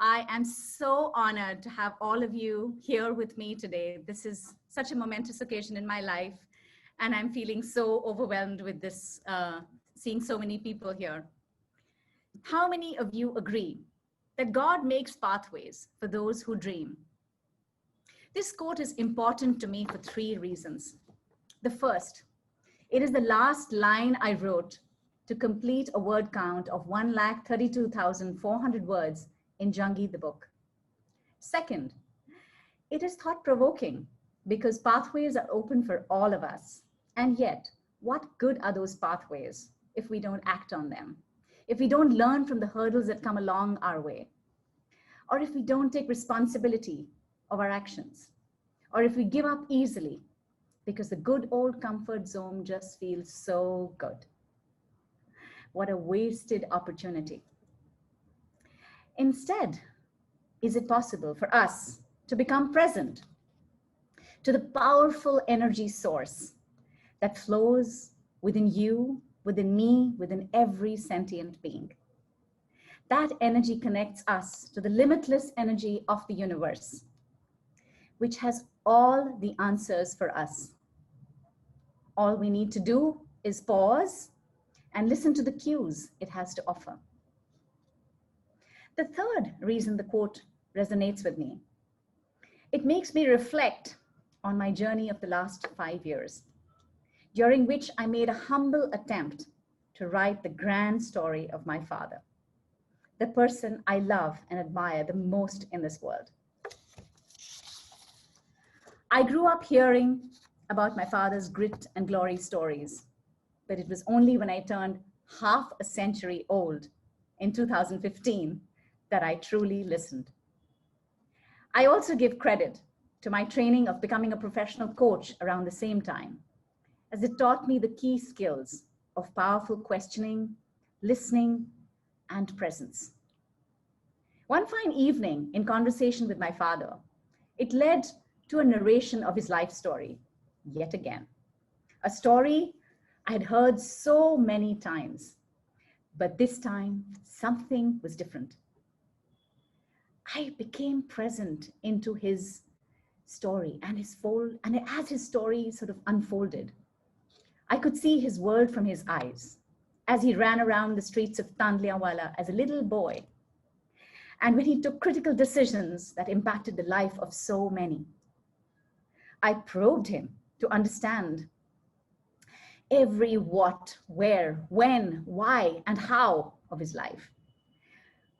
I am so honored to have all of you here with me today. This is such a momentous occasion in my life, and I'm feeling so overwhelmed with this, seeing so many people here. How many of you agree that God makes pathways for those who dream? This quote is important to me for three reasons. The first, it is the last line I wrote to complete a word count of 132,400 words in JUNGEE the book. Second, it is thought-provoking because pathways are open for all of us. And yet, what good are those pathways if we don't act on them? If we don't learn from the hurdles that come along our way? Or if we don't take responsibility of our actions? Or if we give up easily because the good old comfort zone just feels so good? What a wasted opportunity. Instead, is it possible for us to become present to the powerful energy source that flows within you, within me, within every sentient being? That energy connects us to the limitless energy of the universe, which has all the answers for us. All we need to do is pause and listen to the cues it has to offer. The third reason the quote resonates with me, it makes me reflect on my journey of the last 5 years, during which I made a humble attempt to write the grand story of my father, the person I love and admire the most in this world. I grew up hearing about my father's grit and glory stories, but it was only when I turned half a century old in 2015 that I truly listened. I also give credit to my training of becoming a professional coach around the same time, as it taught me the key skills of powerful questioning, listening, and presence. One fine evening in conversation with my father, it led to a narration of his life story, yet again. A story I had heard so many times, but this time something was different. I became present into his story and as his story sort of unfolded, I could see his world from his eyes as he ran around the streets of Tandliawala as a little boy, and when he took critical decisions that impacted the life of so many. I probed him to understand every what, where, when, why, and how of his life.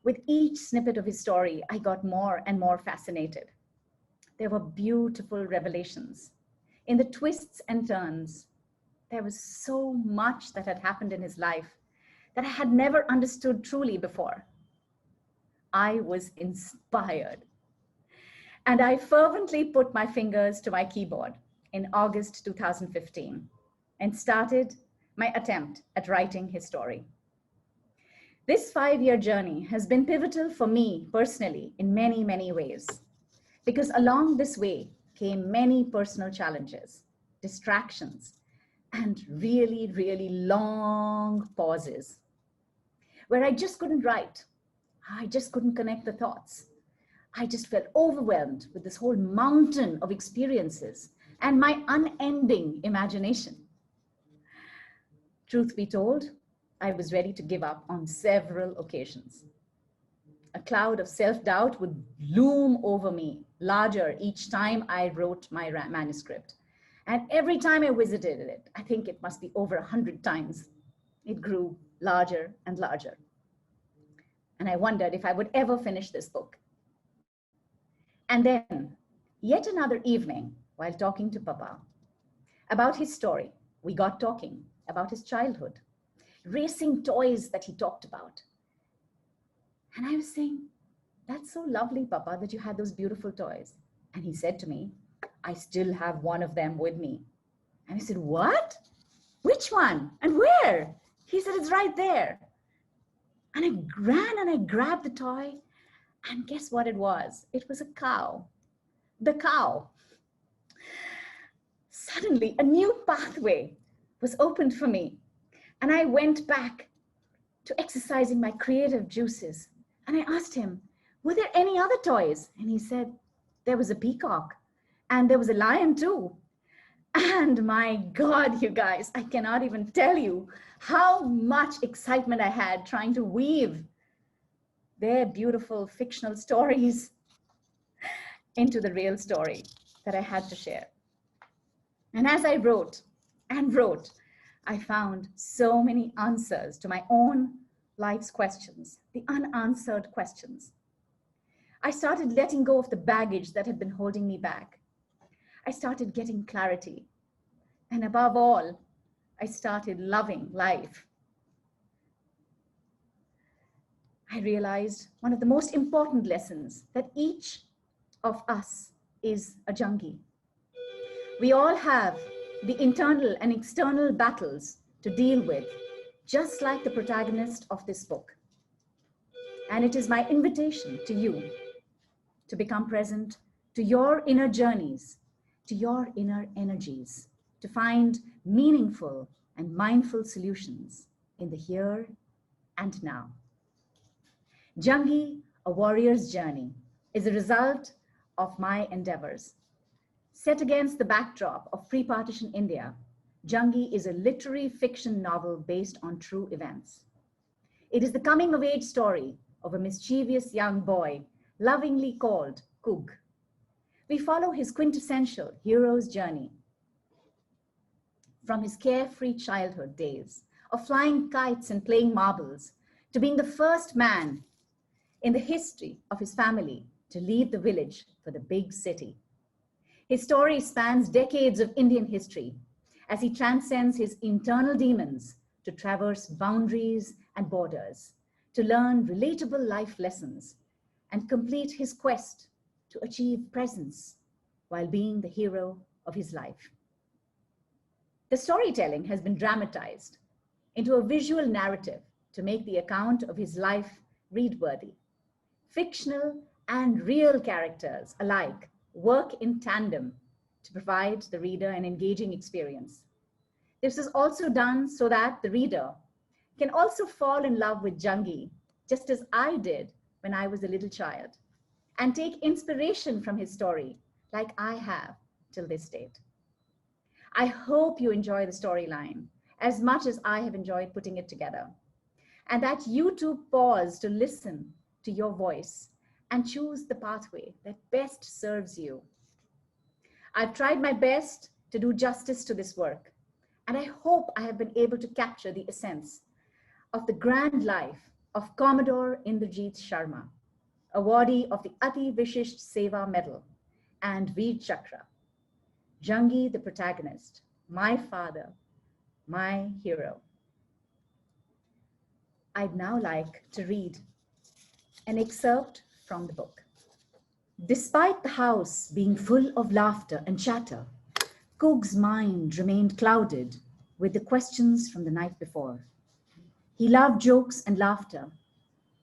With each snippet of his story, I got more and more fascinated. There were beautiful revelations. In the twists and turns, there was so much that had happened in his life that I had never understood truly before. I was inspired. And I fervently put my fingers to my keyboard in August 2015 and started my attempt at writing his story. This 5-year journey has been pivotal for me personally in many, many ways, because along this way came many personal challenges, distractions, and really, really long pauses where I just couldn't write. I just couldn't connect the thoughts. I just felt overwhelmed with this whole mountain of experiences and my unending imagination. Truth be told, I was ready to give up on several occasions. A cloud of self-doubt would loom over me, larger each time I wrote my manuscript. And every time I visited it, I think it must be over 100 times, it grew larger and larger. And I wondered if I would ever finish this book. And then, yet another evening, while talking to Papa about his story, we got talking about his childhood, racing toys that he talked about. And I was saying, that's so lovely, Papa, that you had those beautiful toys. And he said to me, I still have one of them with me. And I said, what? Which one? And where? He said, it's right there. And I ran and I grabbed the toy. And guess what it was? It was a cow. The cow. Suddenly, a new pathway was opened for me. And I went back to exercising my creative juices. And I asked him, were there any other toys? And he said, there was a peacock and there was a lion too. And my God, you guys, I cannot even tell you how much excitement I had trying to weave their beautiful fictional stories into the real story that I had to share. And as I wrote and wrote, I found so many answers to my own life's questions, the unanswered questions. I started letting go of the baggage that had been holding me back. I started getting clarity. And above all, I started loving life. I realized one of the most important lessons, that each of us is a jungie. We all have the internal and external battles to deal with, just like the protagonist of this book. And it is my invitation to you to become present to your inner journeys, to your inner energies, to find meaningful and mindful solutions in the here and now. Jungie, A Warrior's Journey, is a result of my endeavors. Set against the backdrop of pre-partition India, Jungie is a literary fiction novel based on true events. It is the coming-of-age story of a mischievous young boy, lovingly called Koogh. We follow his quintessential hero's journey from his carefree childhood days of flying kites and playing marbles to being the first man in the history of his family to leave the village for the big city. His story spans decades of Indian history as he transcends his internal demons to traverse boundaries and borders, to learn relatable life lessons and complete his quest to achieve presence while being the hero of his life. The storytelling has been dramatized into a visual narrative to make the account of his life read-worthy. Fictional and real characters alike work in tandem to provide the reader an engaging experience. This is also done so that the reader can also fall in love with Jungie, just as I did when I was a little child, and take inspiration from his story like I have till this date. I hope you enjoy the storyline as much as I have enjoyed putting it together, and that you too pause to listen to your voice and choose the pathway that best serves you. I've tried my best to do justice to this work, and I hope I have been able to capture the essence of the grand life of Commodore Indrajit Sharma, awardee of the Ati Vishisht Seva Medal and Veer Chakra. Jungie, the protagonist, my father, my hero. I'd now like to read an excerpt from the book. Despite the house being full of laughter and chatter, Koogh's mind remained clouded with the questions from the night before. He loved jokes and laughter,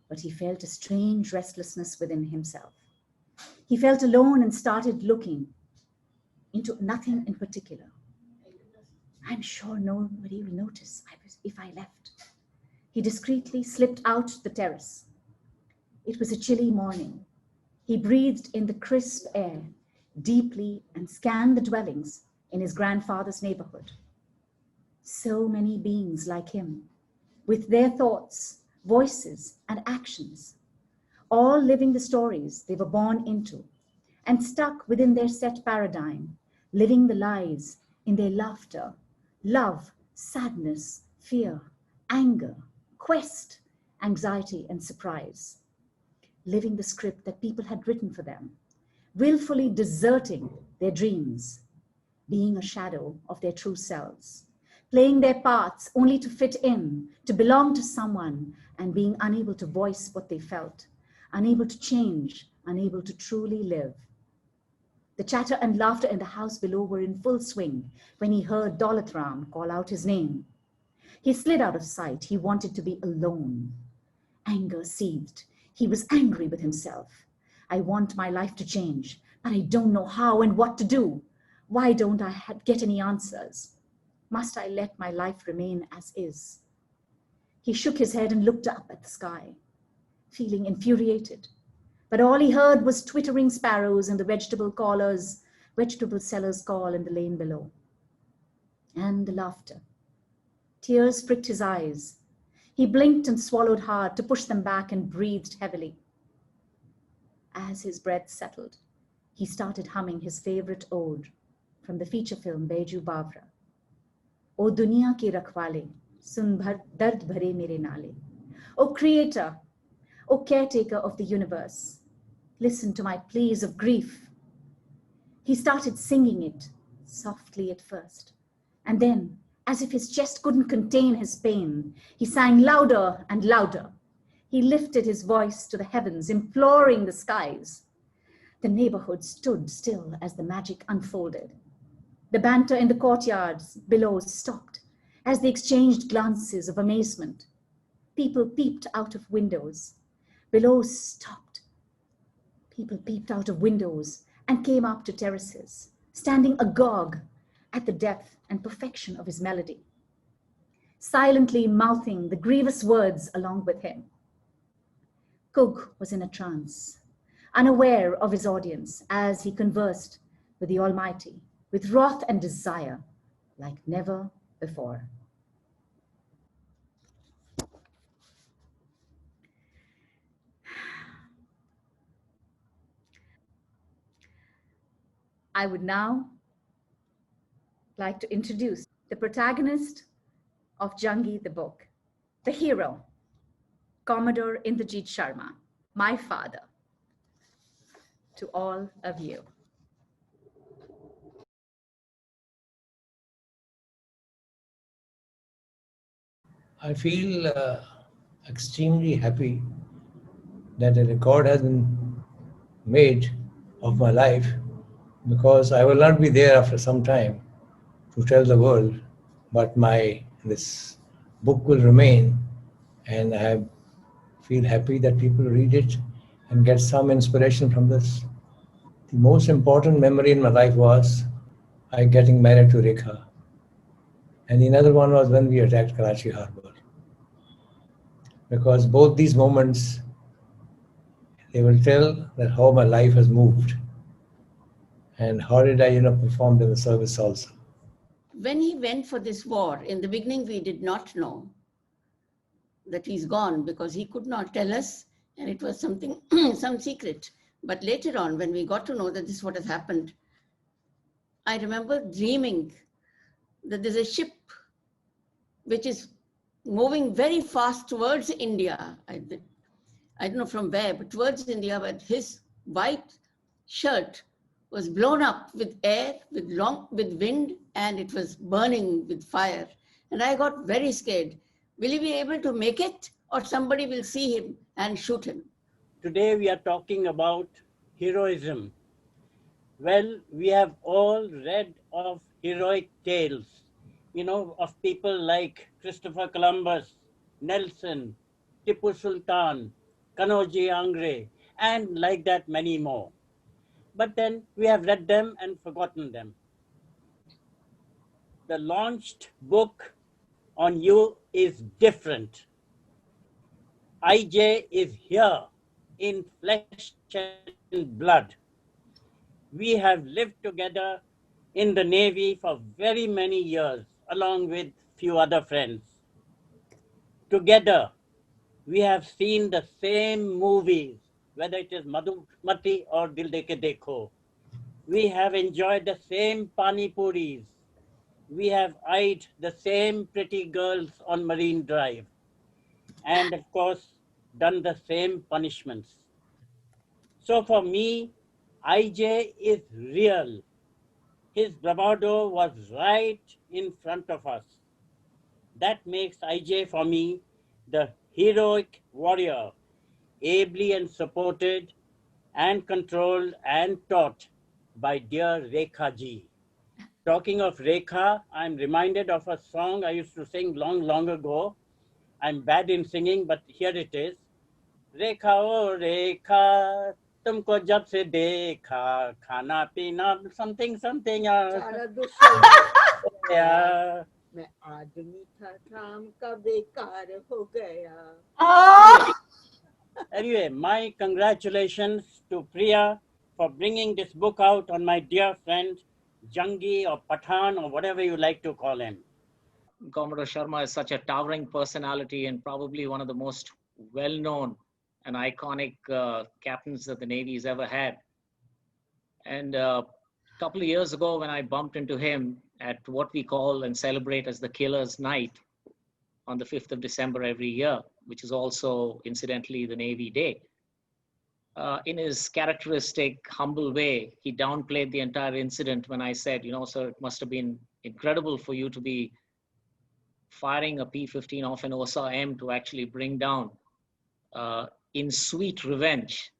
but he felt a strange restlessness within himself. He felt alone and started looking into nothing in particular. I'm sure nobody will notice if I left. He discreetly slipped out the terrace. It was a chilly morning. He breathed in the crisp air deeply and scanned the dwellings in his grandfather's neighborhood. So many beings like him, with their thoughts, voices, and actions, all living the stories they were born into and stuck within their set paradigm, living the lives in their laughter, love, sadness, fear, anger, quest, anxiety, and surprise, living the script that people had written for them, willfully deserting their dreams, being a shadow of their true selves, playing their parts only to fit in, to belong to someone, and being unable to voice what they felt, unable to change, unable to truly live. The chatter and laughter in the house below were in full swing when he heard Daulatram call out his name. He slid out of sight. He wanted to be alone. Anger seethed. He was angry with himself. I want my life to change, but I don't know how and what to do. Why don't I get any answers? Must I let my life remain as is? He shook his head and looked up at the sky, feeling infuriated. But all he heard was twittering sparrows and the vegetable sellers' call in the lane below. And the laughter. Tears pricked his eyes. He blinked and swallowed hard to push them back and breathed heavily. As his breath settled, he started humming his favorite ode from the feature film Baiju Bavra. O Duniya ki rakhwale, sun dard bhare mere nale. O Creator, O caretaker of the universe, listen to my pleas of grief. He started singing it, softly at first, and then, as if his chest couldn't contain his pain, he sang louder and louder. He lifted his voice to the heavens, imploring the skies. The neighborhood stood still as the magic unfolded. The banter in the courtyards below stopped as they exchanged glances of amazement. People peeped out of windows. Below stopped. People peeped out of windows and came up to terraces, standing agog at the depth and perfection of his melody, silently mouthing the grievous words along with him. Koogh was in a trance, unaware of his audience as he conversed with the Almighty, with wrath and desire like never before. I would now like to introduce the protagonist of Jungie the book, the hero, Commodore Indrajit Sharma, my father, to all of you. I feel extremely happy that a record has been made of my life, because I will not be there after some time to tell the world, but this book will remain, and I feel happy that people read it and get some inspiration from this. The most important memory in my life was I getting married to Rekha, and another one was when we attacked Karachi Harbour. Because both these moments, they will tell that how my life has moved and how did I perform in the service also. When he went for this war, in the beginning we did not know that he's gone because he could not tell us, and it was something, some secret. But later on, when we got to know that this is what has happened, I remember dreaming that there's a ship which is moving very fast towards India. I don't know from where, but towards India, but his white shirt was blown up with air, with wind, and it was burning with fire. And I got very scared. Will he be able to make it, or somebody will see him and shoot him? Today we are talking about heroism. Well, we have all read of heroic tales, of people like Christopher Columbus, Nelson, Tipu Sultan, Kanoji Angre, and like that many more. But then we have read them and forgotten them. The launched book on you is different. IJ is here in flesh and blood. We have lived together in the Navy for very many years, along with few other friends. Together, we have seen the same movies, whether it is Madhumati or Dil De Ke Dekho. We have enjoyed the same pani puris. We have eyed the same pretty girls on Marine Drive. And of course, done the same punishments. So for me, IJ is real. His bravado was right in front of us. That makes IJ for me the heroic warrior, ably and supported and controlled and taught by dear Rekha ji. Talking of Rekha, I'm reminded of a song I used to sing long, long ago. I'm bad in singing, but here it is. रेखा ओ रेखा तुमको जब से देखा खाना पीना something something मैं आदमी था काम का बेकार हो गया. Anyway, my congratulations to Priya for bringing this book out on my dear friend Jungie or Pathan or whatever you like to call him. Commodore Sharma is such a towering personality and probably one of the most well-known and iconic captains that the Navy has ever had. And a couple of years ago, when I bumped into him at what we call and celebrate as the Killer's Night on the 5th of December every year, which is also incidentally the Navy Day, in his characteristic, humble way, he downplayed the entire incident when I said, you know, sir, it must have been incredible for you to be firing a P-15 off an OSA M to actually bring down, in sweet revenge,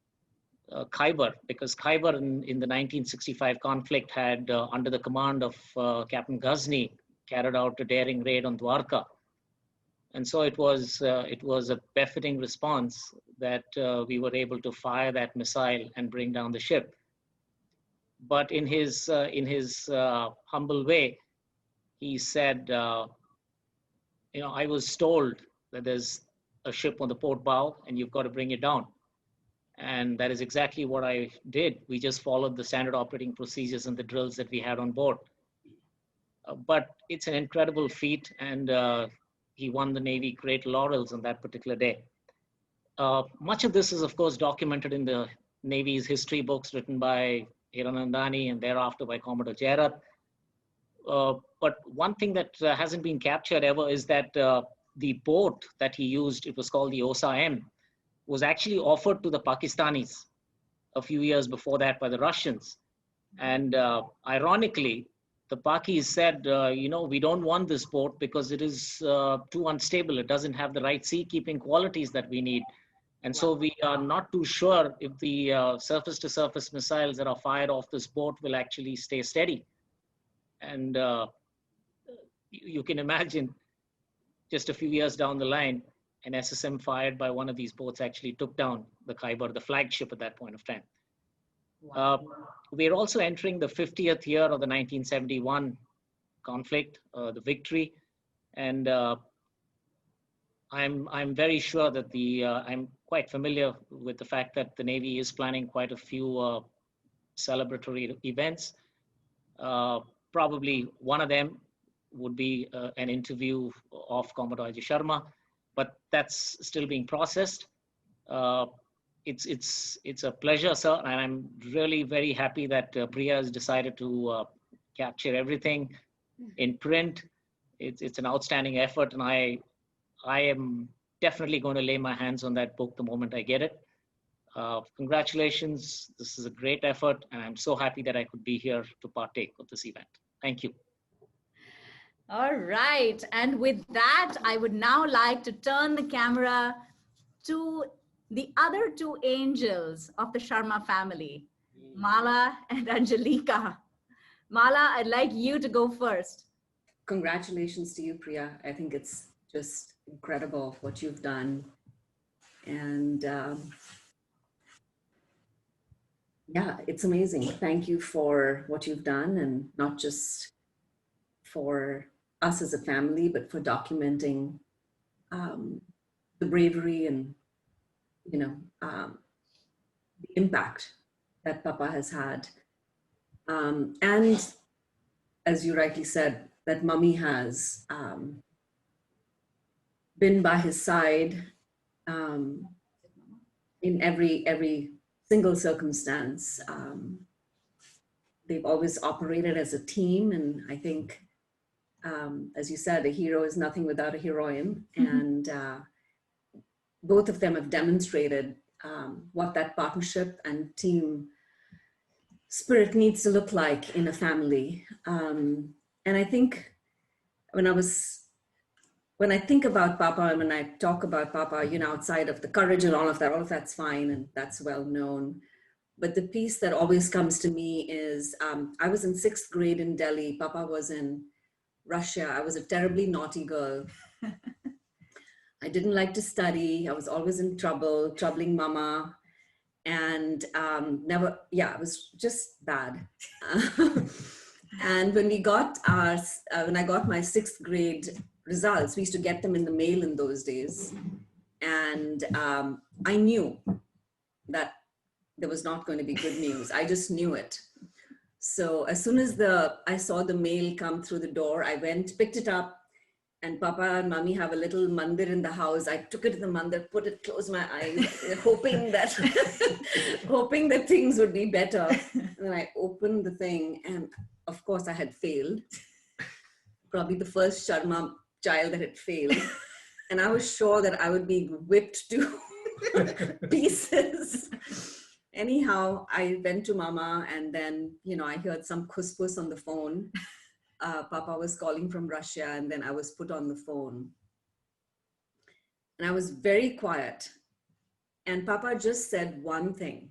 Khyber, because Khyber in the 1965 conflict had, under the command of Captain Ghazni, carried out a daring raid on Dwarka. And so it was a befitting response that we were able to fire that missile and bring down the ship. But in his humble way, he said, you know, I was told that there's a ship on the port bow and you've got to bring it down. And that is exactly what I did. We just followed the standard operating procedures and the drills that we had on board. But it's an incredible feat, and he won the Navy great laurels on that particular day. Much of this is, of course, documented in the Navy's history books written by Hiranandani and thereafter by Commodore Jairat. But one thing that hasn't been captured ever is that the boat that he used, it was called the OSA M, was actually offered to the Pakistanis a few years before that by the Russians. And ironically, the Pakis said, you know, we don't want this boat because it is too unstable. It doesn't have the right sea-keeping qualities that we need. And so we are not too sure if the surface-to-surface missiles that are fired off this boat will actually stay steady. And you can imagine just a few years down the line, an SSM fired by one of these boats actually took down the Khyber, the flagship at that point of time. Wow. We're also entering the 50th year of the 1971 conflict, the victory. And I'm very sure that I'm quite familiar with the fact that the Navy is planning quite a few celebratory events. Probably one of them would be an interview of Commodore Ajay Sharma, but that's still being processed. It's a pleasure, sir, and I'm really very happy that Priya has decided to capture everything in print. It's an outstanding effort, and I am definitely going to lay my hands on that book the moment I get it. Congratulations. This is a great effort, and I'm so happy that I could be here to partake of this event. Thank you. All right. And with that, I would now like to turn the camera to the other two angels of the Sharma family, Mala and Angelika. Mala, I'd like you to go first. Congratulations to you, Priya. I think it's just incredible what you've done. And yeah, it's amazing. Thank you for what you've done, and not just for us as a family, but for documenting the bravery and, you know, the impact that Papa has had. And as you rightly said, that Mummy has been by his side in every single circumstance. They've always operated as a team, and I think, as you said, a hero is nothing without a heroine, and both of them have demonstrated what that partnership and team spirit needs to look like in a family. And I think when I think about Papa and when I talk about Papa, you know, outside of the courage and all of that's fine and that's well known. But the piece that always comes to me is I was in 6th grade in Delhi. Papa was in Russia. I was a terribly naughty girl. I didn't like to study. I was always in trouble, troubling Mama. And it was just bad. And when I got my 6th grade results, we used to get them in the mail in those days. And I knew that there was not going to be good news. I just knew it. So as soon as I saw the mail come through the door, I went, picked it up, and Papa and Mummy have a little mandir in the house. I took it to the mandir, put it, closed my eyes, hoping that hoping that things would be better. And then I opened the thing, and of course I had failed. Probably the first Sharma child that had failed. And I was sure that I would be whipped to pieces. Anyhow, I went to Mama, and then, I heard some kuspus on the phone. Papa was calling from Russia, and then I was put on the phone. And I was very quiet. And Papa just said one thing,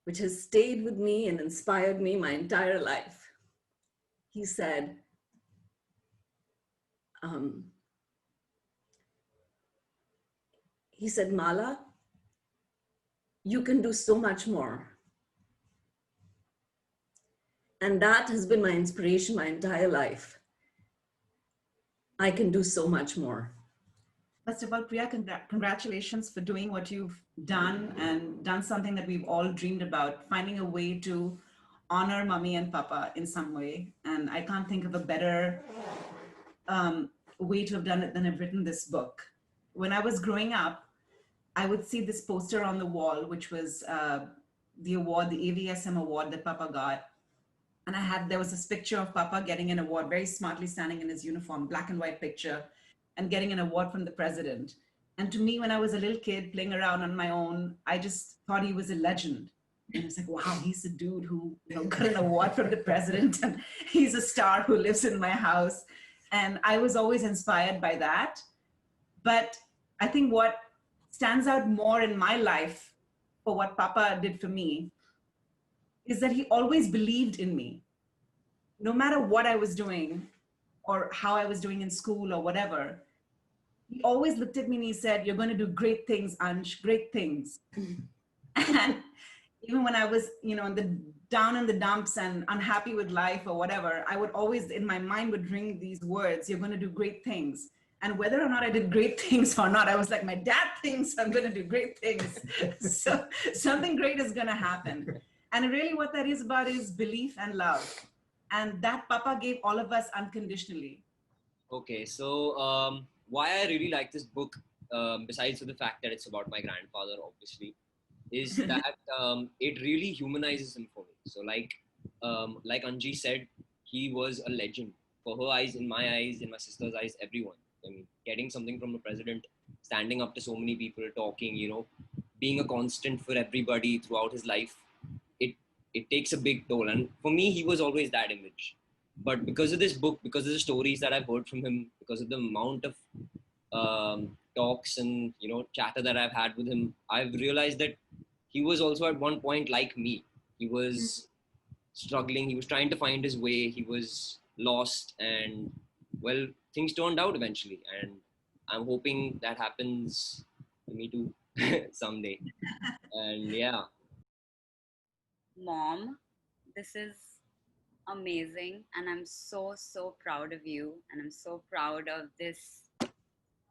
which has stayed with me and inspired me my entire life. He said, Mala, you can do so much more. And that has been my inspiration my entire life. I can do so much more. First of all, Priya, congratulations for doing what you've done, and done something that we've all dreamed about, finding a way to honor Mummy and Papa in some way. And I can't think of a better way to have done it than have written this book. When I was growing up, I would see this poster on the wall, which was the award, the AVSM award that Papa got. And there was this picture of Papa getting an award, very smartly standing in his uniform, black and white picture, and getting an award from the president. And to me, when I was a little kid playing around on my own, I just thought he was a legend. And I was like, wow, he's the dude who got an award from the president, and he's a star who lives in my house. And I was always inspired by that. But I think what stands out more in my life for what Papa did for me is that he always believed in me. No matter what I was doing or how I was doing in school or whatever, he always looked at me and he said, you're going to do great things, Ansh, great things. And even when I was, down in the dumps and unhappy with life or whatever, I would always, in my mind, would ring these words, you're going to do great things. And whether or not I did great things or not, I was like, my dad thinks I'm going to do great things. So something great is going to happen. And really what that is about is belief and love. And that Papa gave all of us unconditionally. Okay, so why I really like this book, besides the fact that it's about my grandfather, obviously, is that it really humanizes him for me. So like Anji said, he was a legend. For her eyes, in my eyes, in my sister's eyes, everyone. I mean, getting something from the president, standing up to so many people, talking, being a constant for everybody throughout his life, it takes a big toll. And for me, he was always that image. But because of this book, because of the stories that I've heard from him, because of the amount of talks and chatter that I've had with him, I've realized that he was also at one point like me. He was struggling. He was trying to find his way. He was lost, and well, things turned out eventually. And I'm hoping that happens to me too someday. And yeah. Mom, this is amazing, and I'm so proud of you, and I'm so proud of this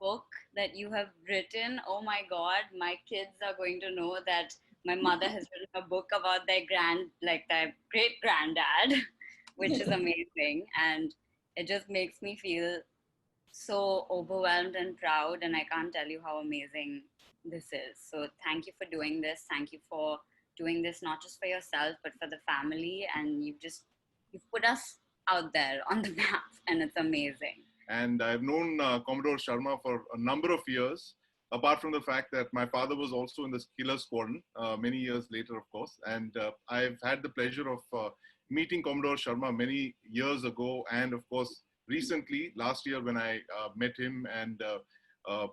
book that you have written. Oh my God, my kids are going to know that my mother has written a book about their great granddad, which is amazing. And it just makes me feel so overwhelmed and proud, and I can't tell you how amazing this is. So thank you for doing this. Thank you for doing this, not just for yourself, but for the family. And you've put us out there on the map, and it's amazing. And I've known Commodore Sharma for a number of years, apart from the fact that my father was also in the Killer Squadron many years later, of course. And I've had the pleasure of meeting Commodore Sharma many years ago. And of course, recently, last year, when I met him and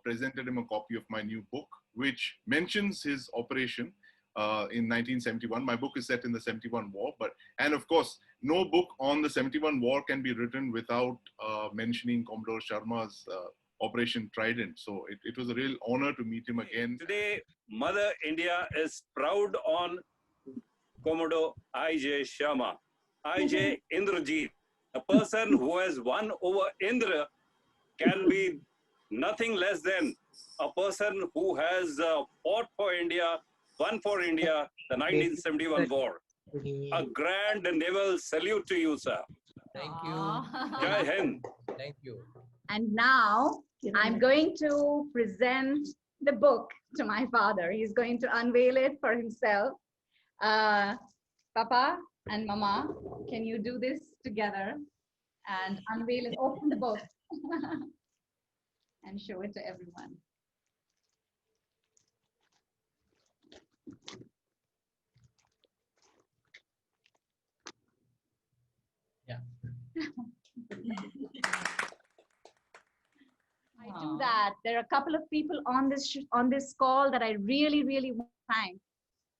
presented him a copy of my new book, which mentions his operation in 1971. My book is set in the 71 war, and of course, no book on the 71 war can be written without mentioning Commodore Sharma's Operation Trident. So it was a real honor to meet him again. Today, Mother India is proud on Commodore Ajay Sharma, Ajay Indrajit. A person who has won over Indra can be nothing less than a person who has fought for India, won for India, the 1971 war. A grand naval salute to you, sir. Thank you. Jai Hind. Thank you. And now I'm going to present the book to my father. He's going to unveil it for himself. Papa and Mama, can you do this together and unveil it? Open the book and show it to everyone. Yeah. I do that. There are a couple of people on this call that I really want to thank.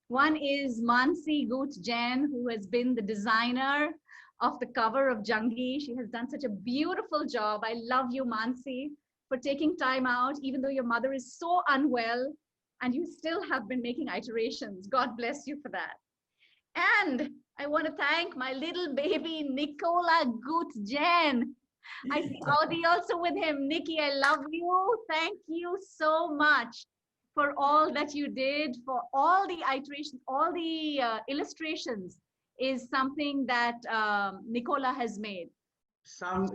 One is Mansi Gooch Jain, who has been the designer of the cover of Jungie. She has done such a beautiful job. I love you, Mansi, for taking time out, even though your mother is so unwell, and you still have been making iterations. God bless you for that. And I want to thank my little baby, Nicola Gooch Jain. I see Audi also with him. Nikki, I love you. Thank you so much for all that you did, for all the iterations, all the illustrations is something that Nicola has made.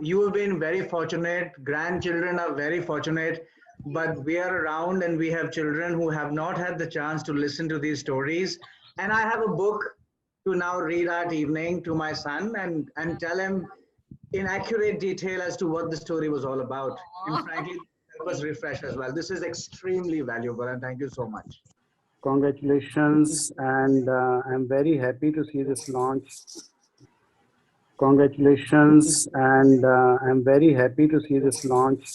You have been very fortunate. Grandchildren are very fortunate, but we are around and we have children who have not had the chance to listen to these stories. And I have a book to now read that evening to my son and tell him in accurate detail as to what the story was all about. And frankly, help us refresh as well. This is extremely valuable, and thank you so much. Congratulations, and I'm very happy to see this launch. Congratulations, and I'm very happy to see this launch.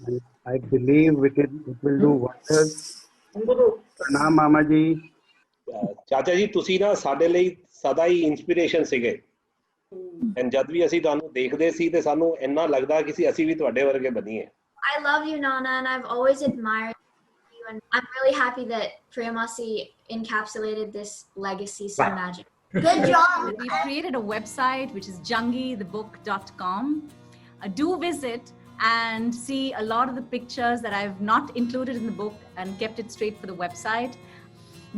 And I believe it will do wonders. Pranam Mama ji. ਚਾਚਾ ਜੀ ਤੁਸੀਂ ਨਾ ਸਾਡੇ ਲਈ ਸਦਾ ਹੀ inspiration ਸੀਗੇ and ਜਦ ਵੀ ਅਸੀਂ ਤੁਹਾਨੂੰ ਦੇਖਦੇ ਸੀ ਤੇ ਸਾਨੂੰ ਇੰਨਾ ਲੱਗਦਾ ਕਿ ਅਸੀਂ ਵੀ ਤੁਹਾਡੇ ਵਰਗੇ ਬਣੀਏ I love you, Nana, and I've always admired you, and I'm really happy that Priya Masi encapsulated this legacy so magically. Good job! We've created a website, which is jungeethebook.com. Do visit and see a lot of the pictures that I've not included in the book and kept it straight for the website.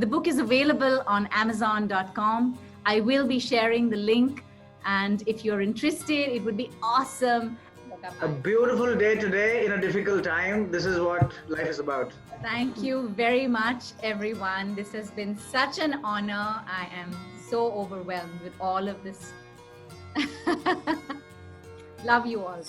The book is available on Amazon.com. I will be sharing the link, and if you're interested, it would be awesome. A beautiful day today in a difficult time. This is what life is about. Thank you very much, everyone. This has been such an honor. I am so overwhelmed with all of this. Love you all.